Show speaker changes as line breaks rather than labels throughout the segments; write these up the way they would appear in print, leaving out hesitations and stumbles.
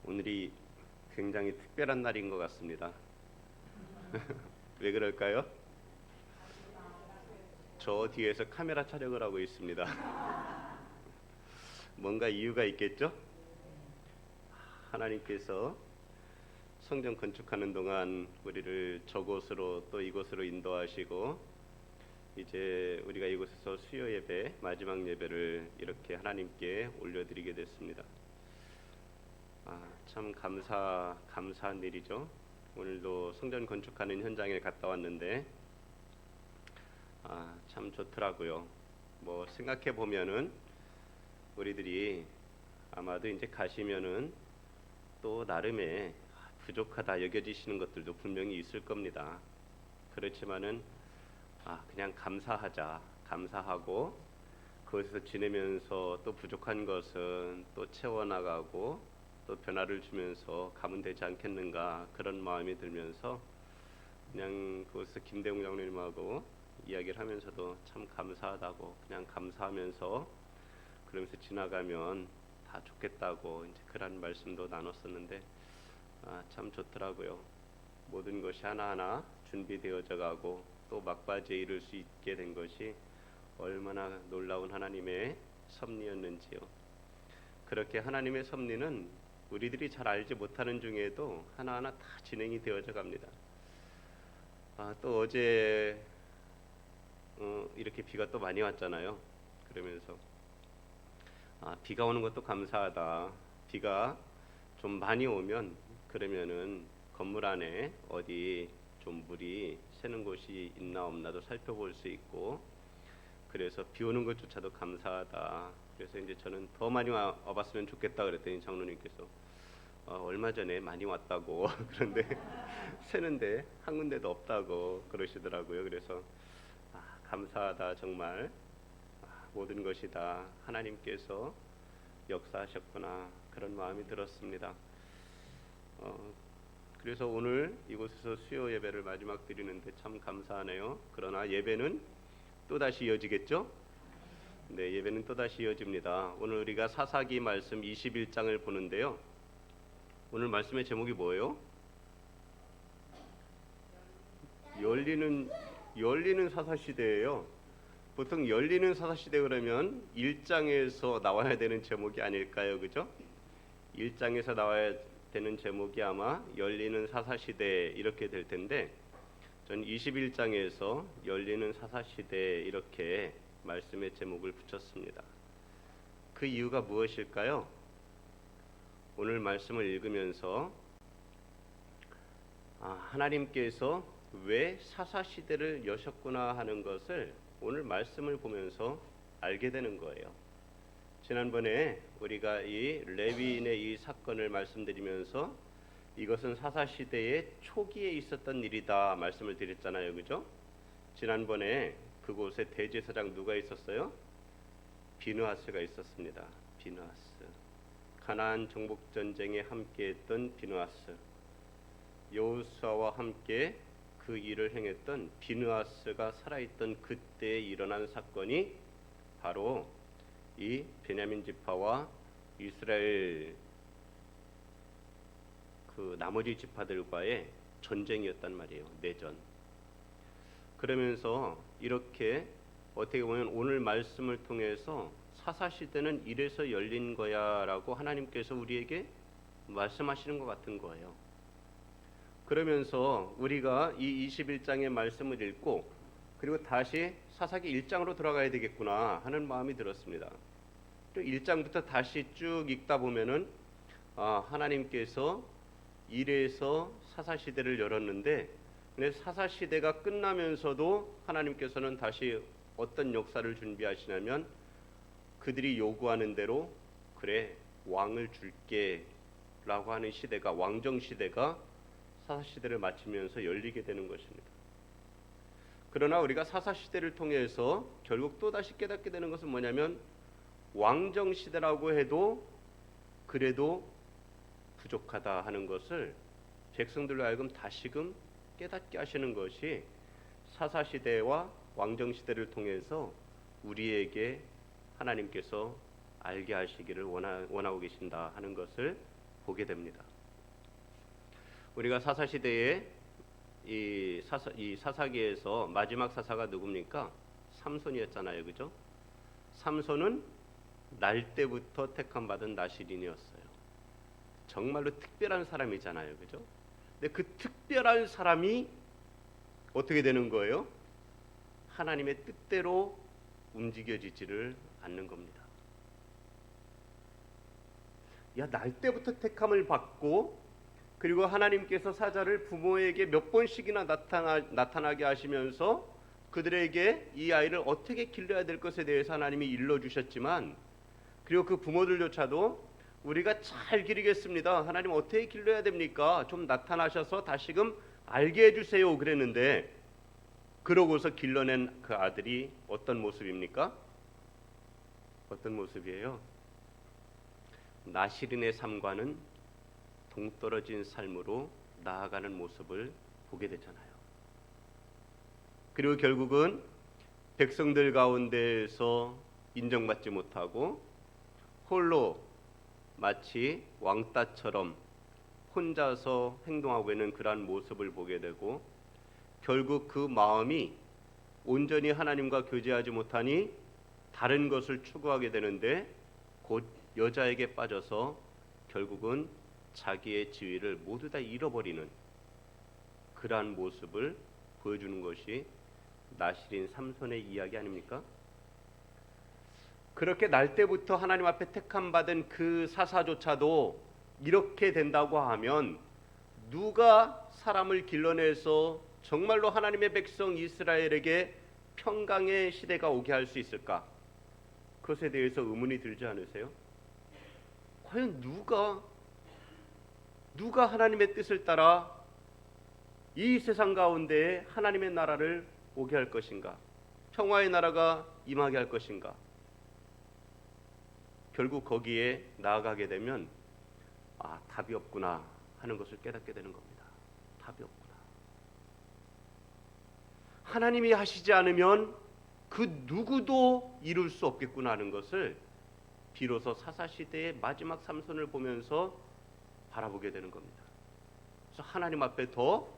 오늘이 굉장히 특별한 날인 것 같습니다. 왜 그럴까요? 저 뒤에서 카메라 촬영을 하고 있습니다. 뭔가 이유가 있겠죠? 하나님께서 성전 건축하는 동안 우리를 저곳으로 또 이곳으로 인도하시고 이제 우리가 이곳에서 수요 예배, 마지막 예배를 이렇게 하나님께 올려드리게 됐습니다. 참 감사한 일이죠. 오늘도 성전 건축하는 현장에 갔다 왔는데 참 좋더라고요. 뭐 생각해 보면은 우리들이 아마도 이제 가시면은 또 나름의 부족하다 여겨지시는 것들도 분명히 있을 겁니다. 그렇지만은 그냥 감사하고 그것에서 지내면서 또 부족한 것은 또 채워나가고 또 변화를 주면서 가면 되지 않겠는가, 그런 마음이 들면서 그냥 그것에서 김대웅 장로님하고 이야기를 하면서도 참 감사하다고, 그냥 감사하면서 그러면서 지나가면 다 좋겠다고 이제 그런 말씀도 나눴었는데 참 좋더라고요. 모든 것이 하나하나 준비되어져 가고 또 막바지에 이를 수 있게 된 것이 얼마나 놀라운 하나님의 섭리였는지요. 그렇게 하나님의 섭리는 우리들이 잘 알지 못하는 중에도 하나하나 다 진행이 되어져 갑니다. 또 어제 이렇게 비가 또 많이 왔잖아요. 그러면서 비가 오는 것도 감사하다. 비가 좀 많이 오면 그러면은 건물 안에 어디 좀 물이 새는 곳이 있나 없나도 살펴볼 수 있고, 그래서 비 오는 것조차도 감사하다. 그래서 이제 저는 더 많이 와봤으면 좋겠다 그랬더니 장로님께서 얼마 전에 많이 왔다고 그런데 새는데 한 군데도 없다고 그러시더라고요. 그래서 감사하다. 정말 모든 것이 다 하나님께서 역사하셨구나, 그런 마음이 들었습니다. 그래서 오늘 이곳에서 수요 예배를 마지막 드리는데 참 감사하네요. 그러나 예배는 또다시 이어지겠죠? 네, 예배는 또다시 이어집니다. 오늘 우리가 사사기 말씀 21장을 보는데요. 오늘 말씀의 제목이 뭐예요? 열리는 사사시대예요. 보통 열리는 사사시대 그러면 1장에서 나와야 되는 제목이 아닐까요? 그죠? 1장에서 나와야 되는 제목이 아마 열리는 사사시대 이렇게 될 텐데, 전 21장에서 열리는 사사시대 이렇게 말씀의 제목을 붙였습니다. 그 이유가 무엇일까요? 오늘 말씀을 읽으면서 하나님께서 왜 사사시대를 여셨구나 하는 것을 오늘 말씀을 보면서 알게 되는 거예요. 지난번에 우리가 이 레위인의 이 사건을 말씀드리면서 이것은 사사시대의 초기에 있었던 일이다 말씀을 드렸잖아요. 그죠? 지난번에 그곳에 대제사장 누가 있었어요? 비느하스가 있었습니다. 비느하스. 가나안 정복 전쟁에 함께했던 비느하스. 여호수아와 함께 그 일을 행했던 비느하스가 살아있던 그때에 일어난 사건이 바로 이 베냐민 지파와 이스라엘 그 나머지 지파들과의 전쟁이었단 말이에요. 내전. 그러면서 이렇게 어떻게 보면 오늘 말씀을 통해서 사사시대는 이래서 열린 거야 라고 하나님께서 우리에게 말씀하시는 것 같은 거예요. 그러면서 우리가 이 21장의 말씀을 읽고 그리고 다시 사사기 1장으로 돌아가야 되겠구나 하는 마음이 들었습니다. 또 1장부터 다시 쭉 읽다 보면은 하나님께서 이래서 사사시대를 열었는데, 근데 사사시대가 끝나면서도 하나님께서는 다시 어떤 역사를 준비하시냐면 그들이 요구하는 대로 그래 왕을 줄게 라고 하는 시대가, 왕정시대가 사사시대를 마치면서 열리게 되는 것입니다. 그러나 우리가 사사시대를 통해서 결국 또다시 깨닫게 되는 것은 뭐냐면 왕정시대라고 해도 그래도 부족하다 하는 것을 백성들로 하여금 다시금 깨닫게 하시는 것이 사사시대와 왕정시대를 통해서 우리에게 하나님께서 알게 하시기를 원하고 계신다 하는 것을 보게 됩니다. 우리가 사사 시대에 이 사사기에서 마지막 사사가 누굽니까? 삼손이었잖아요, 그죠? 삼손은 날 때부터 택함 받은 나실인이었어요. 정말로 특별한 사람이잖아요, 그죠? 근데 그 특별한 사람이 어떻게 되는 거예요? 하나님의 뜻대로 움직여지지를 않는 겁니다. 야, 날 때부터 택함을 받고, 그리고 하나님께서 사자를 부모에게 몇 번씩이나 나타나게 하시면서 그들에게 이 아이를 어떻게 길러야 될 것에 대해서 하나님이 일러주셨지만, 그리고 그 부모들조차도 우리가 잘 기르겠습니다, 하나님 어떻게 길러야 됩니까? 좀 나타나셔서 다시금 알게 해주세요 그랬는데, 그러고서 길러낸 그 아들이 어떤 모습입니까? 어떤 모습이에요? 나실인의 삶과는 동떨어진 삶으로 나아가는 모습을 보게 되잖아요. 그리고 결국은 백성들 가운데에서 인정받지 못하고 홀로 마치 왕따처럼 혼자서 행동하고 있는 그러한 모습을 보게 되고, 결국 그 마음이 온전히 하나님과 교제하지 못하니 다른 것을 추구하게 되는데, 곧 여자에게 빠져서 결국은 자기의 지위를 모두 다 잃어버리는 그러한 모습을 보여주는 것이 나실인 삼손의 이야기 아닙니까? 그렇게 날 때부터 하나님 앞에 택함 받은 그 사사조차도 이렇게 된다고 하면, 누가 사람을 길러내서 정말로 하나님의 백성 이스라엘에게 평강의 시대가 오게 할 수 있을까? 그것에 대해서 의문이 들지 않으세요? 과연 누가 하나님의 뜻을 따라 이 세상 가운데에 하나님의 나라를 오게 할 것인가? 평화의 나라가 임하게 할 것인가? 결국 거기에 나아가게 되면 답이 없구나 하는 것을 깨닫게 되는 겁니다. 답이 없구나. 하나님이 하시지 않으면 그 누구도 이룰 수 없겠구나 하는 것을 비로소 사사시대의 마지막 삼손을 보면서 바라보게 되는 겁니다. 그래서 하나님 앞에 더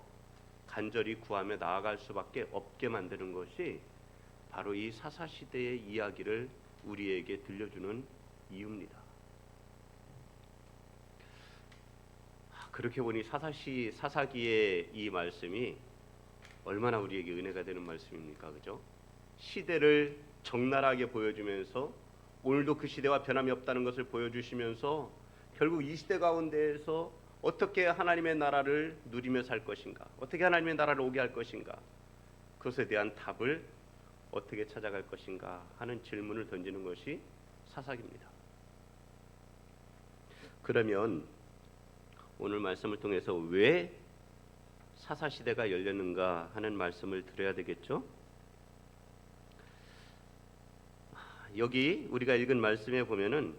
간절히 구하며 나아갈 수밖에 없게 만드는 것이 바로 이 사사시대의 이야기를 우리에게 들려주는 이유입니다. 그렇게 보니 사사기의 이 말씀이 얼마나 우리에게 은혜가 되는 말씀입니까? 그죠? 시대를 적나라하게 보여주면서 오늘도 그 시대와 변함이 없다는 것을 보여주시면서 결국 이 시대 가운데에서 어떻게 하나님의 나라를 누리며 살 것인가, 어떻게 하나님의 나라를 오게 할 것인가, 그것에 대한 답을 어떻게 찾아갈 것인가 하는 질문을 던지는 것이 사사기입니다. 그러면 오늘 말씀을 통해서 왜 사사시대가 열렸는가 하는 말씀을 드려야 되겠죠. 여기 우리가 읽은 말씀에 보면은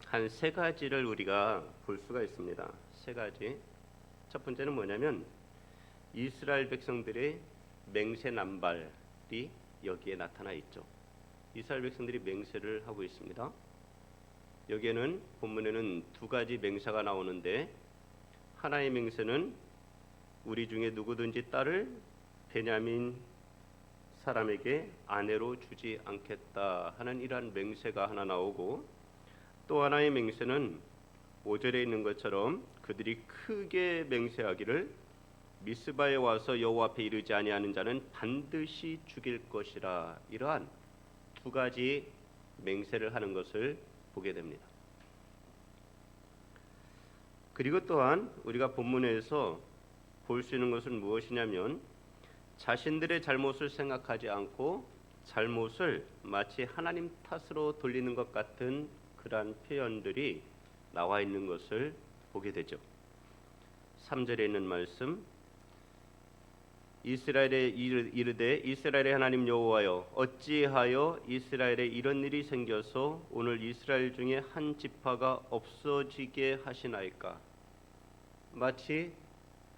한 세 가지를 우리가 볼 수가 있습니다. 세 가지. 첫 번째는 뭐냐면 이스라엘 백성들의 맹세 남발이 여기에 나타나 있죠. 이스라엘 백성들이 맹세를 하고 있습니다. 여기에는 본문에는 두 가지 맹세가 나오는데, 하나의 맹세는 우리 중에 누구든지 딸을 베냐민 사람에게 아내로 주지 않겠다 하는 이러한 맹세가 하나 나오고, 또 하나의 맹세는 5절에 있는 것처럼 그들이 크게 맹세하기를 미스바에 와서 여호와 앞에 이르지 아니하는 자는 반드시 죽일 것이라, 이러한 두 가지 맹세를 하는 것을 보게 됩니다. 그리고 또한 우리가 본문에서 볼 수 있는 것은 무엇이냐면, 자신들의 잘못을 생각하지 않고 잘못을 마치 하나님 탓으로 돌리는 것 같은 그러한 표현들이 나와 있는 것을 보게 되죠. 3절에 있는 말씀, 이스라엘에 이르되 이스라엘의 하나님 여호와여, 어찌하여 이스라엘에 이런 일이 생겨서 오늘 이스라엘 중에 한 지파가 없어지게 하시나이까. 마치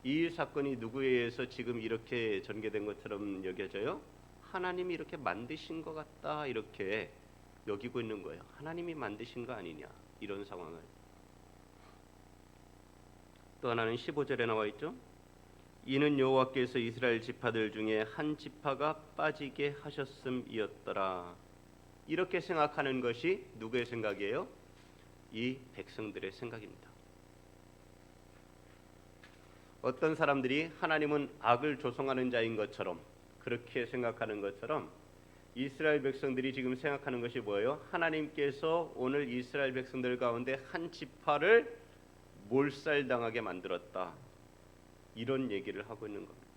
이 사건이 누구에 의해서 지금 이렇게 전개된 것처럼 여겨져요. 하나님이 이렇게 만드신 것 같다, 이렇게 여기고 있는 거예요. 하나님이 만드신 거 아니냐, 이런 상황을. 또 하나는 15절에 나와 있죠. 이는 여호와께서 이스라엘 지파들 중에 한 지파가 빠지게 하셨음이었더라. 이렇게 생각하는 것이 누구의 생각이에요? 이 백성들의 생각입니다. 어떤 사람들이 하나님은 악을 조성하는 자인 것처럼, 그렇게 생각하는 것처럼 이스라엘 백성들이 지금 생각하는 것이 뭐예요? 하나님께서 오늘 이스라엘 백성들 가운데 한 지파를 몰살당하게 만들었다. 이런 얘기를 하고 있는 겁니다.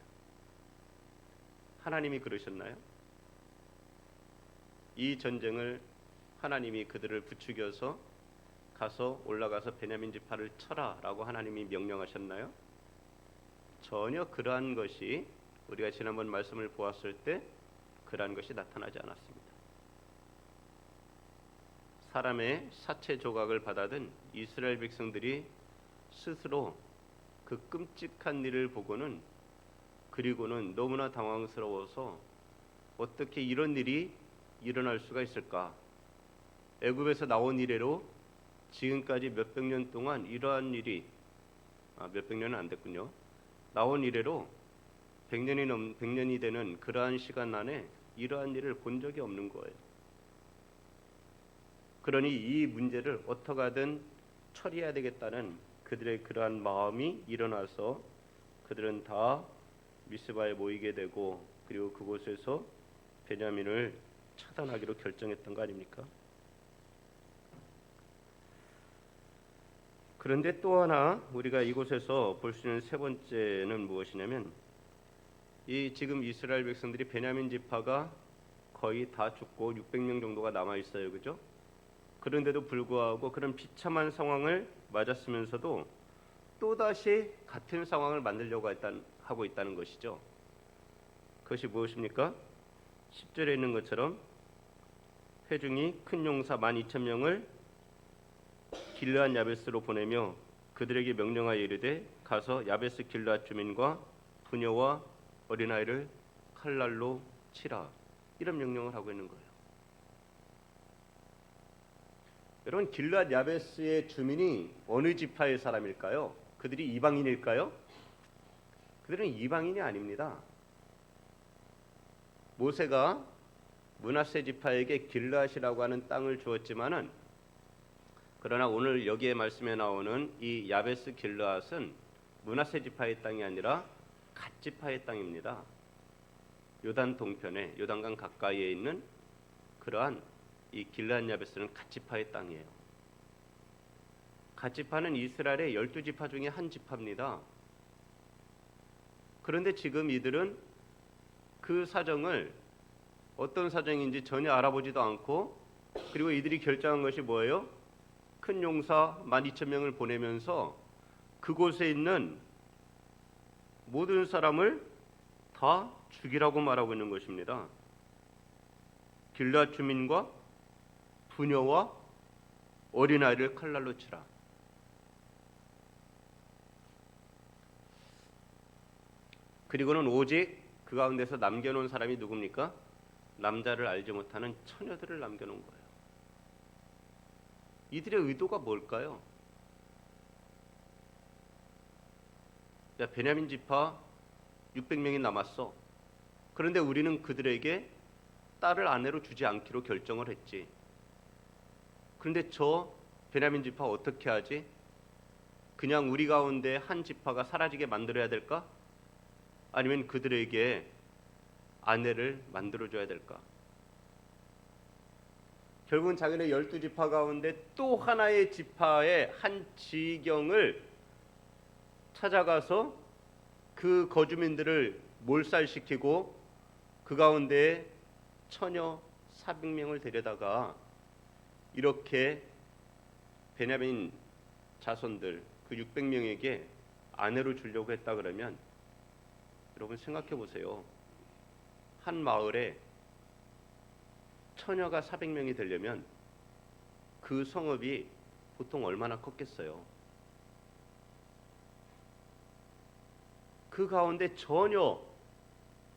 하나님이 그러셨나요? 이 전쟁을 하나님이 그들을 부추겨서 가서 올라가서 베냐민 지파를 쳐라라고 하나님이 명령하셨나요? 전혀 그러한 것이, 우리가 지난번 말씀을 보았을 때 그러한 것이 나타나지 않았습니다. 사람의 사체 조각을 받아든 이스라엘 백성들이 스스로 그 끔찍한 일을 보고는, 그리고는 너무나 당황스러워서 어떻게 이런 일이 일어날 수가 있을까? 애굽에서 나온 이래로 지금까지 몇백 년 동안 이러한 일이, 몇백 년은 안 됐군요. 나온 이래로 100년이 되는 그러한 시간 안에 이러한 일을 본 적이 없는 거예요. 그러니 이 문제를 어떻게 하든 처리해야 되겠다는 그들의 그러한 마음이 일어나서 그들은 다 미스바에 모이게 되고, 그리고 그곳에서 베냐민을 차단하기로 결정했던 거 아닙니까? 그런데 또 하나 우리가 이곳에서 볼 수 있는 세 번째는 무엇이냐면, 이 지금 이스라엘 백성들이 베냐민 지파가 거의 다 죽고 600명 정도가 남아 있어요, 그죠? 그런데도 불구하고 그런 비참한 상황을 맞았으면서도 또 다시 같은 상황을 만들려고 하고 있다는 것이죠. 그것이 무엇입니까? 10절에 있는 것처럼 회중이 큰 용사 12,000명을 길르앗 야베스로 보내며 그들에게 명령하여 이르되 가서 야베스 길르앗 주민과 부녀와 어린아이를 칼날로 치라. 이런 명령을 하고 있는 거예요. 여러분, 길르앗 야베스의 주민이 어느 지파의 사람일까요? 그들이 이방인일까요? 그들은 이방인이 아닙니다. 모세가 므낫세 지파에게 길르앗이라고 하는 땅을 주었지만은, 그러나 오늘 여기에 말씀에 나오는 이 야베스 길르앗은 므낫세 지파의 땅이 아니라 갓 지파의 땅입니다. 요단 동편에, 요단강 가까이에 있는 그러한 이 길르앗 야베스는 갓 지파의 땅이에요. 갓 지파는 이스라엘의 12지파 중에 한 지파입니다. 그런데 지금 이들은 그 사정을, 어떤 사정인지 전혀 알아보지도 않고, 그리고 이들이 결정한 것이 뭐예요? 큰 용사 12,000명을 보내면서 그곳에 있는 모든 사람을 다 죽이라고 말하고 있는 것입니다. 길르앗 주민과 부녀와 어린아이를 칼날로 치라. 그리고는 오직 그 가운데서 남겨놓은 사람이 누굽니까? 남자를 알지 못하는 처녀들을 남겨놓은 거예요. 이들의 의도가 뭘까요? 야, 베냐민 지파 600명이 남았어. 그런데 우리는 그들에게 딸을 아내로 주지 않기로 결정을 했지. 그런데 저 베냐민 지파 어떻게 하지? 그냥 우리 가운데 한 지파가 사라지게 만들어야 될까? 아니면 그들에게 아내를 만들어줘야 될까? 결국은 자기네 12지파 가운데 또 하나의 지파의 한 지경을 찾아가서 그 거주민들을 몰살시키고 그 가운데 처녀 400명을 데려다가 이렇게 베냐민 자손들 그 600명에게 아내로 주려고 했다 그러면, 여러분 생각해 보세요. 한 마을에 처녀가 400명이 되려면 그 성읍이 보통 얼마나 컸겠어요. 그 가운데 전혀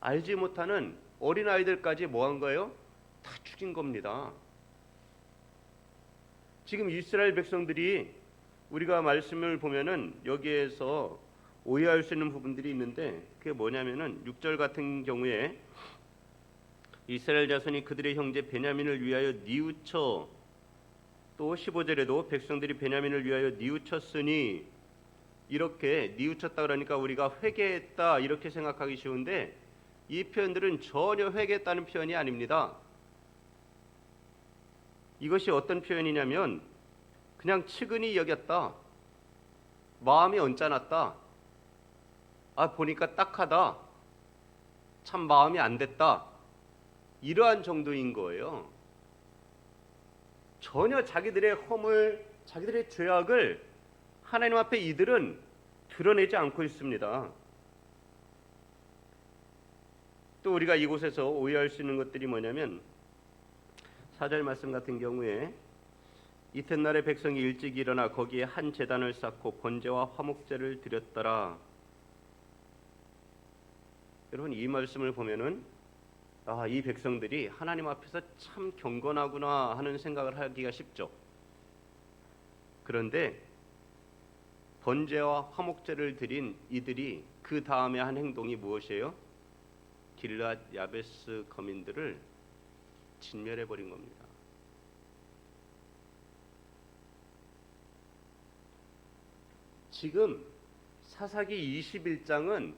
알지 못하는 어린아이들까지 뭐 한 거예요? 다 죽인 겁니다. 지금 이스라엘 백성들이 우리가 말씀을 보면은 여기에서 오해할 수 있는 부분들이 있는데 그게 뭐냐면은 6절 같은 경우에 이스라엘 자손이 그들의 형제 베냐민을 위하여 뉘우쳐, 또 15절에도 백성들이 베냐민을 위하여 뉘우쳤으니, 이렇게 뉘우쳤다 그러니까 우리가 회개했다 이렇게 생각하기 쉬운데 이 표현들은 전혀 회개했다는 표현이 아닙니다. 이것이 어떤 표현이냐면 그냥 측은히 여겼다, 마음이 언짢았다, 보니까 딱하다, 참 마음이 안 됐다, 이러한 정도인 거예요. 전혀 자기들의 허물, 자기들의 죄악을 하나님 앞에 이들은 드러내지 않고 있습니다. 또 우리가 이곳에서 오해할 수 있는 것들이 뭐냐면 4절 말씀 같은 경우에 이튿날에 백성이 일찍 일어나 거기에 한 제단을 쌓고 번제와 화목제를 드렸더라. 여러분, 이 말씀을 보면은 이 백성들이 하나님 앞에서 참 경건하구나 하는 생각을 하기가 쉽죠. 그런데 번제와 화목제를 드린 이들이 그 다음에 한 행동이 무엇이에요? 길르앗 야베스 거민들을 진멸해 버린 겁니다. 지금 사사기 21장은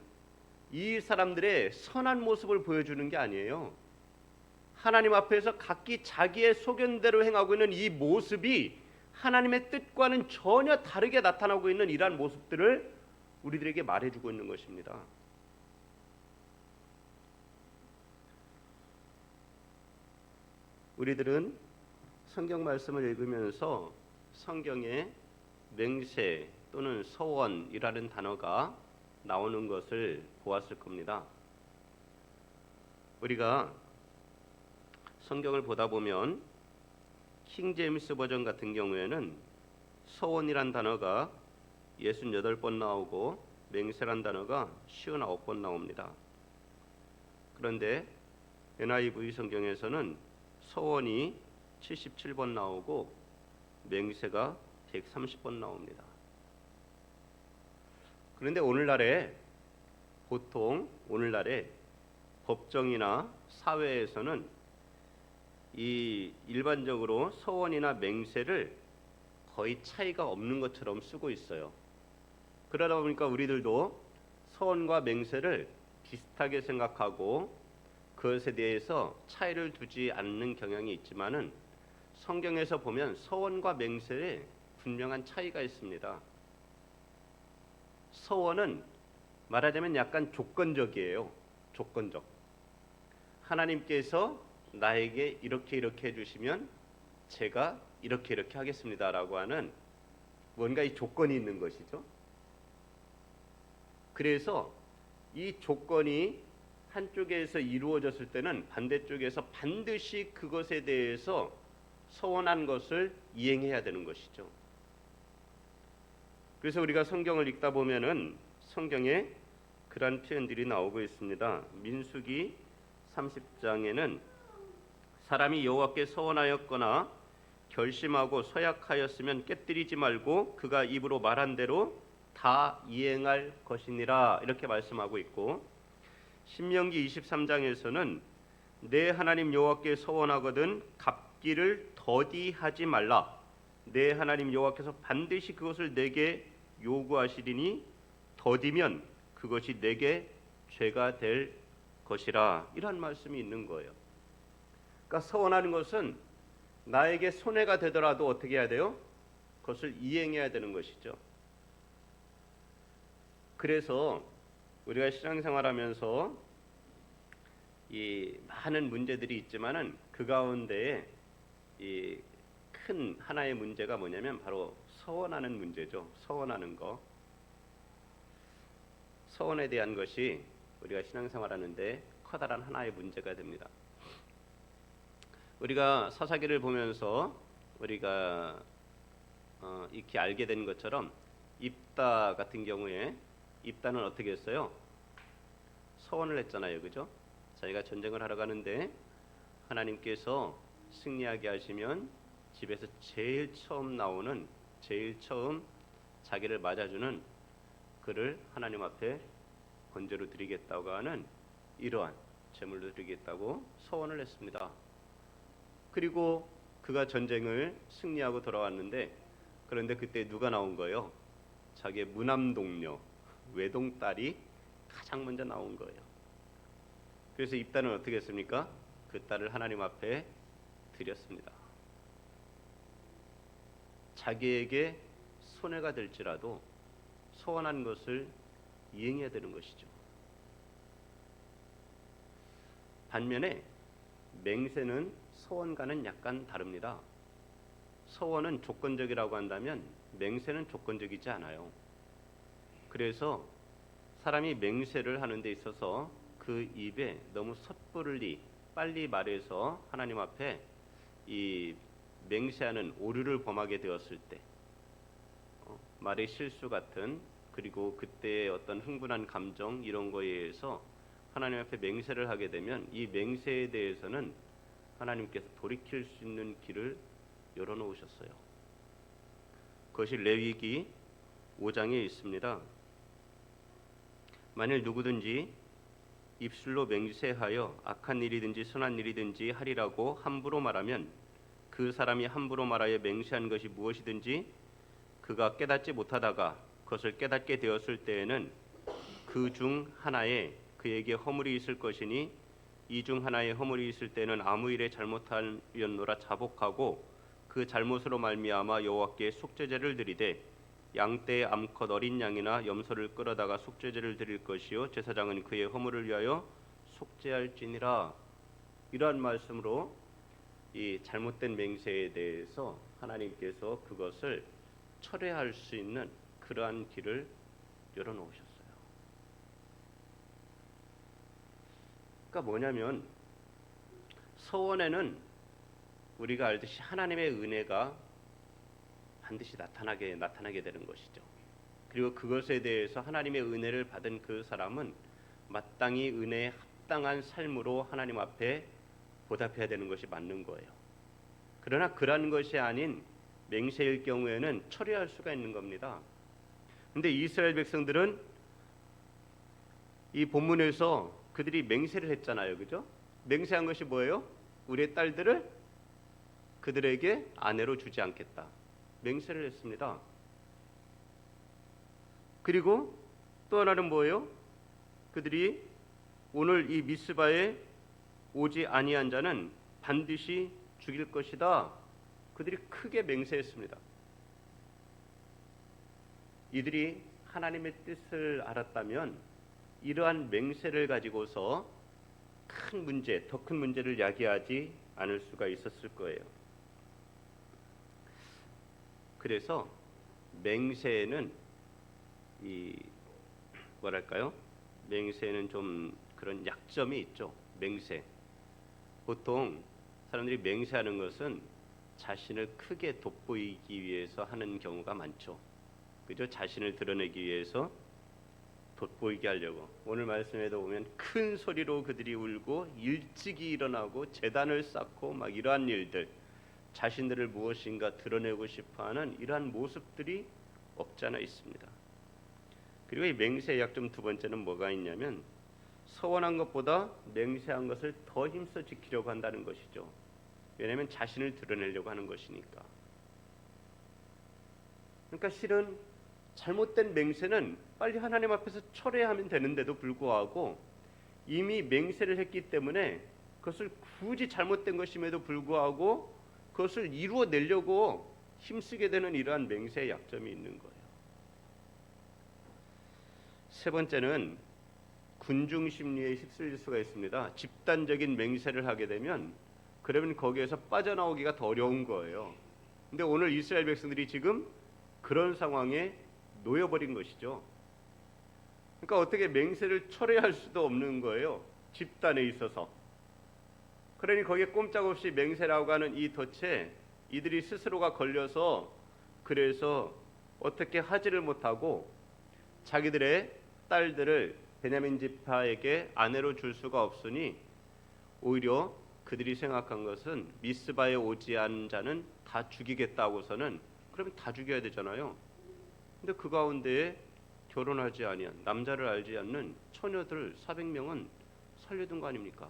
이 사람들의 선한 모습을 보여주는 게 아니에요. 하나님 앞에서 각기 자기의 소견대로 행하고 있는 이 모습이 하나님의 뜻과는 전혀 다르게 나타나고 있는 이러한 모습들을 우리들에게 말해주고 있는 것입니다. 우리들은 성경 말씀을 읽으면서 성경에 맹세 또는 서원이라는 단어가 나오는 것을 보았을 겁니다. 우리가 성경을 보다 보면 킹 제임스 버전 같은 경우에는 서원이란 단어가 68번 나오고 맹세란 단어가 59번 나옵니다. 그런데 NIV 성경에서는 서원이 77번 나오고 맹세가 130번 나옵니다. 그런데 오늘날에 법정이나 사회에서는 이 일반적으로 서원이나 맹세를 거의 차이가 없는 것처럼 쓰고 있어요. 그러다 보니까 우리들도 서원과 맹세를 비슷하게 생각하고 그것에 대해서 차이를 두지 않는 경향이 있지만은 성경에서 보면 서원과 맹세에 분명한 차이가 있습니다. 서원은 말하자면 약간 조건적이에요. 조건적. 하나님께서 나에게 이렇게 해주시면 제가 이렇게 하겠습니다라고 하는 뭔가 이 조건이 있는 것이죠. 그래서 이 조건이 한쪽에서 이루어졌을 때는 반대쪽에서 반드시 그것에 대해서 서원한 것을 이행해야 되는 것이죠. 그래서 우리가 성경을 읽다 보면은 성경에 그러한 표현들이 나오고 있습니다. 민수기 30장에는 사람이 여호와께 서원하였거나 결심하고 서약하였으면 깨뜨리지 말고 그가 입으로 말한 대로 다 이행할 것이니라 이렇게 말씀하고 있고, 신명기 23장에서는 내 하나님 여호와께 서원하거든 갚기를 더디하지 말라. 내 하나님 여호와께서 반드시 그것을 내게 요구하시리니 더디면 그것이 내게 죄가 될 것이라. 이런 말씀이 있는 거예요. 그러니까 서원하는 것은 나에게 손해가 되더라도 어떻게 해야 돼요? 그것을 이행해야 되는 것이죠. 그래서 우리가 신앙생활하면서 이 많은 문제들이 있지만은 그 가운데에 이 큰 하나의 문제가 뭐냐면 바로 서원하는 문제죠. 서원하는 거. 서원에 대한 것이 우리가 신앙생활하는데 커다란 하나의 문제가 됩니다. 우리가 사사기를 보면서 우리가 익히 알게 된 것처럼 입다 같은 경우에 입다는 어떻게 했어요? 서원을 했잖아요, 그죠? 자기가 전쟁을 하러 가는데 하나님께서 승리하게 하시면 집에서 제일 처음 자기를 맞아주는 그를 하나님 앞에 번제로 드리겠다고 하는 이러한 제물로 드리겠다고 서원을 했습니다. 그리고 그가 전쟁을 승리하고 돌아왔는데, 그런데 그때 누가 나온 거예요? 자기의 무남동료 외동딸이 가장 먼저 나온 거예요. 그래서 입단은 어떻게 했습니까? 그 딸을 하나님 앞에 드렸습니다. 자기에게 손해가 될지라도 소원한 것을 이행해야 되는 것이죠. 반면에 맹세는 서원과는 약간 다릅니다. 서원은 조건적이라고 한다면 맹세는 조건적이지 않아요. 그래서 사람이 맹세를 하는 데 있어서 그 입에 너무 섣부르리 빨리 말해서 하나님 앞에 이 맹세하는 오류를 범하게 되었을 때, 말의 실수 같은, 그리고 그때의 어떤 흥분한 감정 이런 거에 의해서 하나님 앞에 맹세를 하게 되면 이 맹세에 대해서는 하나님께서 돌이킬 수 있는 길을 열어놓으셨어요. 그것이 레위기 5장에 있습니다. 만일 누구든지 입술로 맹세하여 악한 일이든지 선한 일이든지 하리라고 함부로 말하면 그 사람이 함부로 말하여 맹세한 것이 무엇이든지 그가 깨닫지 못하다가 그것을 깨닫게 되었을 때에는 그 중 하나에 그에게 허물이 있을 것이니 이 중 하나에 허물이 있을 때는 아무 일에 잘못하였노라 자복하고 그 잘못으로 말미암아 여호와께 속죄제를 드리되 양떼의 암컷 어린 양이나 염소를 끌어다가 속죄제를 드릴 것이요 제사장은 그의 허물을 위하여 속죄할지니라. 이러한 말씀으로 이 잘못된 맹세에 대해서 하나님께서 그것을 철회할 수 있는 그러한 길을 열어놓으셨어요. 그러니까 뭐냐면 서원에는 우리가 알듯이 하나님의 은혜가 반드시 나타나게 되는 것이죠. 그리고 그것에 대해서 하나님의 은혜를 받은 그 사람은 마땅히 은혜에 합당한 삶으로 하나님 앞에 보답해야 되는 것이 맞는 거예요. 그러나 그러한 것이 아닌 맹세일 경우에는 처리할 수가 있는 겁니다. 근데 이스라엘 백성들은 이 본문에서 그들이 맹세를 했잖아요. 그죠? 맹세한 것이 뭐예요? 우리의 딸들을 그들에게 아내로 주지 않겠다. 맹세를 했습니다. 그리고 또 하나는 뭐예요? 그들이 오늘 이 미스바에 오지 아니한 자는 반드시 죽일 것이다. 그들이 크게 맹세했습니다. 이들이 하나님의 뜻을 알았다면 이러한 맹세를 가지고서 큰 문제, 더 큰 문제를 야기하지 않을 수가 있었을 거예요. 그래서 맹세에는 맹세에는 좀 그런 약점이 있죠. 맹세. 보통 사람들이 맹세하는 것은 자신을 크게 돋보이기 위해서 하는 경우가 많죠. 그죠? 자신을 드러내기 위해서 돋보이게 하려고. 오늘 말씀에도 보면 큰 소리로 그들이 울고 일찍이 일어나고 제단을 쌓고 막 이러한 일들, 자신들을 무엇인가 드러내고 싶어하는 이러한 모습들이 없지 않아 있습니다. 그리고 이 맹세의 약점 두 번째는 뭐가 있냐면 서원한 것보다 맹세한 것을 더 힘써 지키려고 한다는 것이죠. 왜냐하면 자신을 드러내려고 하는 것이니까. 그러니까 실은 잘못된 맹세는 빨리 하나님 앞에서 철회하면 되는데도 불구하고 이미 맹세를 했기 때문에 그것을 굳이 잘못된 것임에도 불구하고 그것을 이루어내려고 힘쓰게 되는 이러한 맹세의 약점이 있는 거예요. 세 번째는 군중 심리에 휩쓸릴 수가 있습니다. 집단적인 맹세를 하게 되면 그러면 거기에서 빠져나오기가 더 어려운 거예요. 근데 오늘 이스라엘 백성들이 지금 그런 상황에 놓여버린 것이죠. 그러니까 어떻게 맹세를 철회할 수도 없는 거예요. 집단에 있어서. 그러니 거기에 꼼짝없이 맹세라고 하는 이 덫에 이들이 스스로가 걸려서 그래서 어떻게 하지를 못하고 자기들의 딸들을 베냐민 지파에게 아내로 줄 수가 없으니 오히려 그들이 생각한 것은 미스바에 오지 않은 자는 다 죽이겠다고서는 그러면 다 죽여야 되잖아요. 근데 그 가운데에 결혼하지 아니한 남자를 알지 않는 처녀들 400명은 살려둔 거 아닙니까?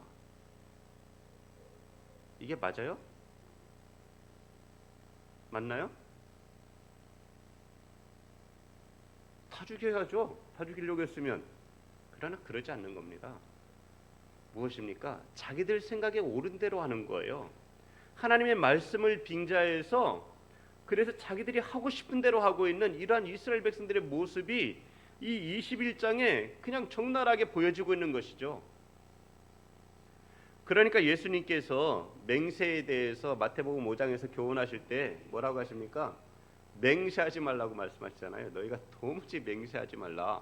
이게 맞아요? 맞나요? 다 죽여야죠. 다 죽이려고 했으면. 그러나 그러지 않는 겁니다. 무엇입니까? 자기들 생각에 옳은 대로 하는 거예요. 하나님의 말씀을 빙자해서 그래서 자기들이 하고 싶은 대로 하고 있는 이러한 이스라엘 백성들의 모습이 이 21장에 그냥 적나라하게 보여지고 있는 것이죠. 그러니까 예수님께서 맹세에 대해서 마태복음 5장에서 교훈하실 때 뭐라고 하십니까? 맹세하지 말라고 말씀하시잖아요. 너희가 도무지 맹세하지 말라.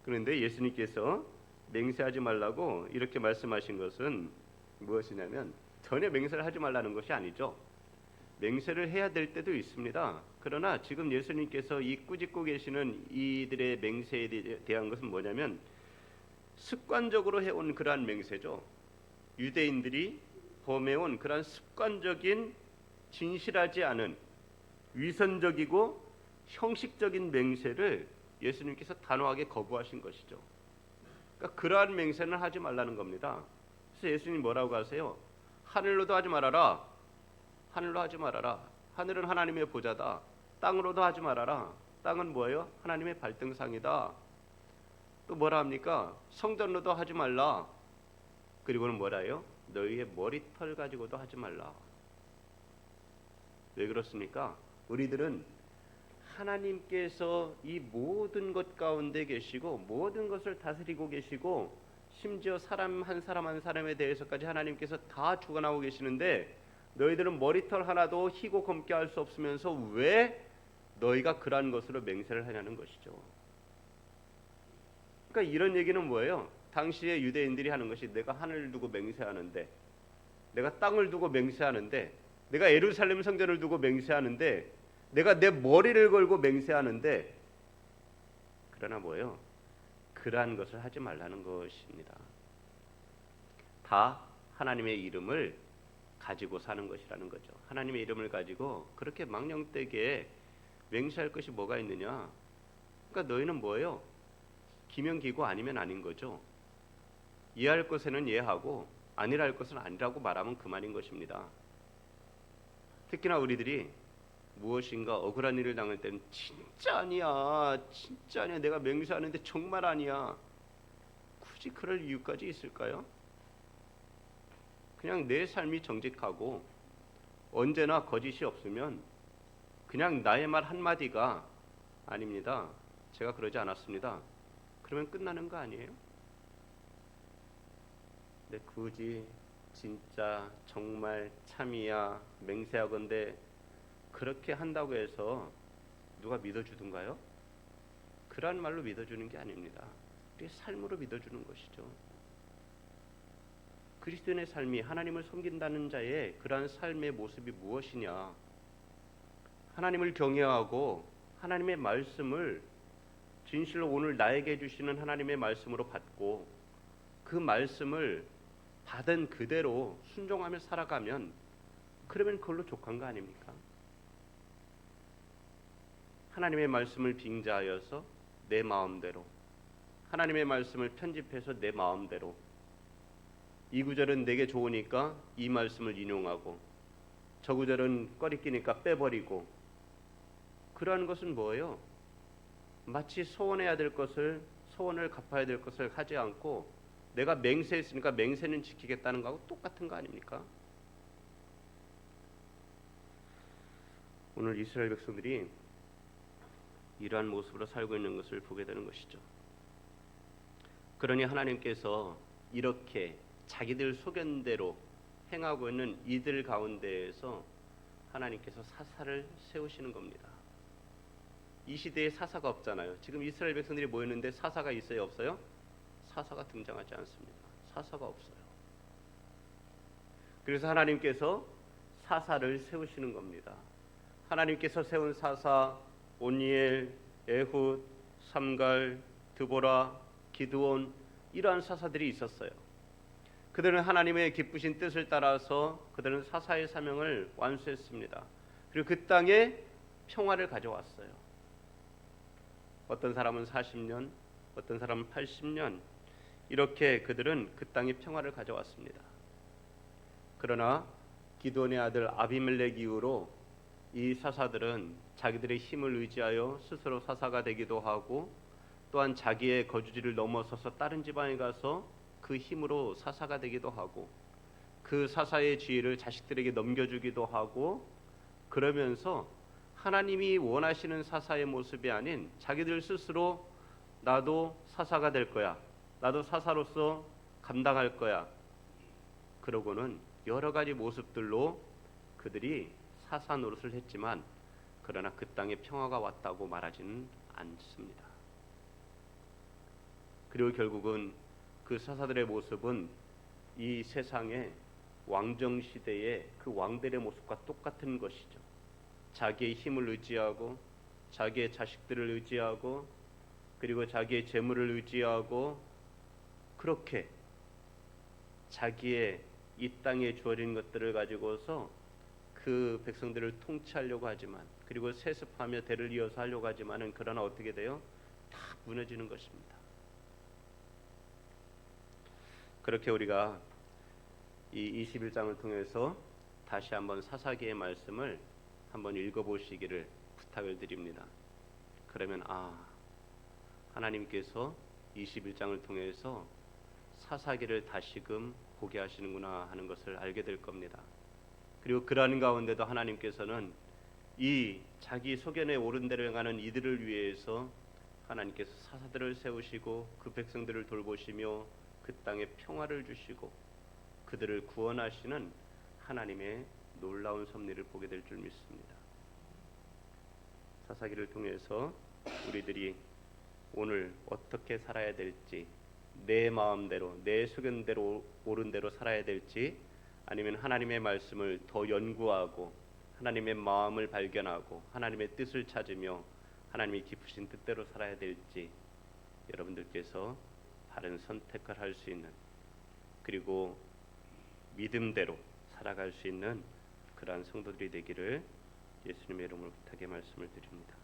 그런데 예수님께서 맹세하지 말라고 이렇게 말씀하신 것은 무엇이냐면 전혀 맹세를 하지 말라는 것이 아니죠. 맹세를 해야 될 때도 있습니다. 그러나 지금 예수님께서 이 꾸짖고 계시는 이들의 맹세에 대한 것은 뭐냐면 습관적으로 해온 그러한 맹세죠. 유대인들이 범해온 그러한 습관적인 진실하지 않은 위선적이고 형식적인 맹세를 예수님께서 단호하게 거부하신 것이죠. 그러니까 그러한 맹세는 하지 말라는 겁니다. 그래서 예수님 뭐라고 하세요? 하늘로도 하지 말아라. 하늘로 하지 말아라. 하늘은 하나님의 보좌다. 땅으로도 하지 말아라. 땅은 뭐예요? 하나님의 발등상이다. 또 뭐라 합니까? 성전로도 하지 말라. 그리고는 뭐라 해요? 너희의 머리털 가지고도 하지 말라. 왜 그렇습니까? 우리들은 하나님께서 이 모든 것 가운데 계시고 모든 것을 다스리고 계시고 심지어 사람 한 사람 한 사람에 대해서까지 하나님께서 다 주관하고 계시는데 너희들은 머리털 하나도 희고 검게 할 수 없으면서 왜 너희가 그러한 것으로 맹세를 하냐는 것이죠. 그러니까 이런 얘기는 뭐예요? 당시에 유대인들이 하는 것이 내가 하늘을 두고 맹세하는데 내가 땅을 두고 맹세하는데 내가 예루살렘 성전을 두고 맹세하는데 내가 내 머리를 걸고 맹세하는데 그러나 뭐예요? 그러한 것을 하지 말라는 것입니다. 다 하나님의 이름을 가지고 사는 것이라는 거죠. 하나님의 이름을 가지고 그렇게 망령되게 맹세할 것이 뭐가 있느냐? 그러니까 너희는 뭐예요? 기명기고 아니면 아닌 거죠. 이해할 것에는 이해하고 아니라 할 것은 아니라고 말하면 그만인 것입니다. 특히나 우리들이 무엇인가 억울한 일을 당할 때는 진짜 아니야, 진짜 아니야, 내가 맹세하는데 정말 아니야. 굳이 그럴 이유까지 있을까요? 그냥 내 삶이 정직하고 언제나 거짓이 없으면 그냥 나의 말 한마디가 아닙니다, 제가 그러지 않았습니다, 그러면 끝나는 거 아니에요? 근데 굳이 진짜 정말 참이야 맹세하건대 그렇게 한다고 해서 누가 믿어주던가요? 그러한 말로 믿어주는 게 아닙니다. 우리의 삶으로 믿어주는 것이죠. 그리스도인의 삶이 하나님을 섬긴다는 자의 그러한 삶의 모습이 무엇이냐? 하나님을 경외하고 하나님의 말씀을 진실로 오늘 나에게 주시는 하나님의 말씀으로 받고 그 말씀을 받은 그대로 순종하며 살아가면 그러면 그걸로 족한 거 아닙니까? 하나님의 말씀을 빙자하여서 내 마음대로, 하나님의 말씀을 편집해서 내 마음대로, 이 구절은 내게 좋으니까 이 말씀을 인용하고 저 구절은 꺼리끼니까 빼버리고, 그러한 것은 뭐예요? 마치 소원해야 될 것을, 소원을 갚아야 될 것을 하지 않고 내가 맹세했으니까 맹세는 지키겠다는 거하고 똑같은 거 아닙니까? 오늘 이스라엘 백성들이 이러한 모습으로 살고 있는 것을 보게 되는 것이죠. 그러니 하나님께서 이렇게 자기들 소견대로 행하고 있는 이들 가운데에서 하나님께서 사사를 세우시는 겁니다. 이 시대에 사사가 없잖아요. 지금 이스라엘 백성들이 모였는데 사사가 있어요, 없어요? 사사가 등장하지 않습니다. 사사가 없어요. 그래서 하나님께서 사사를 세우시는 겁니다. 하나님께서 세운 사사 온니엘, 에훗, 삼갈, 드보라, 기드온, 이러한 사사들이 있었어요. 그들은 하나님의 기쁘신 뜻을 따라서 그들은 사사의 사명을 완수했습니다. 그리고 그 땅에 평화를 가져왔어요. 어떤 사람은 40년, 어떤 사람은 80년 이렇게 그들은 그 땅의 평화를 가져왔습니다. 그러나 기드온의 아들 아비멜렉 이후로 이 사사들은 자기들의 힘을 의지하여 스스로 사사가 되기도 하고 또한 자기의 거주지를 넘어서서 다른 지방에 가서 그 힘으로 사사가 되기도 하고 그 사사의 지위를 자식들에게 넘겨주기도 하고 그러면서 하나님이 원하시는 사사의 모습이 아닌 자기들 스스로 나도 사사가 될 거야. 나도 사사로서 감당할 거야. 그러고는 여러 가지 모습들로 그들이 사사 노릇을 했지만 그러나 그 땅에 평화가 왔다고 말하지는 않습니다. 그리고 결국은 그 사사들의 모습은 이 세상의 왕정시대의 그 왕들의 모습과 똑같은 것이죠. 자기의 힘을 의지하고 자기의 자식들을 의지하고 그리고 자기의 재물을 의지하고 그렇게 자기의 이 땅에 주어진 것들을 가지고서 그 백성들을 통치하려고 하지만 그리고 세습하며 대를 이어서 하려고 하지만은 그러나 어떻게 돼요? 다 무너지는 것입니다. 그렇게 우리가 이 21장을 통해서 다시 한번 사사기의 말씀을 한번 읽어보시기를 부탁을 드립니다. 그러면 하나님께서 21장을 통해서 사사기를 다시금 보게 하시는구나 하는 것을 알게 될 겁니다. 그리고 그러한 가운데도 하나님께서는 이 자기 소견에 옳은 대로 행하는 이들을 위해서 하나님께서 사사들을 세우시고 그 백성들을 돌보시며 그 땅에 평화를 주시고 그들을 구원하시는 하나님의 놀라운 섭리를 보게 될 줄 믿습니다. 사사기를 통해서 우리들이 오늘 어떻게 살아야 될지 내 마음대로 내 소견대로 옳은 대로 살아야 될지 아니면 하나님의 말씀을 더 연구하고 하나님의 마음을 발견하고 하나님의 뜻을 찾으며 하나님이 깊으신 뜻대로 살아야 될지 여러분들께서 바른 선택을 할 수 있는 그리고 믿음대로 살아갈 수 있는 그러한 성도들이 되기를 예수님의 이름으로 부탁의 말씀을 드립니다.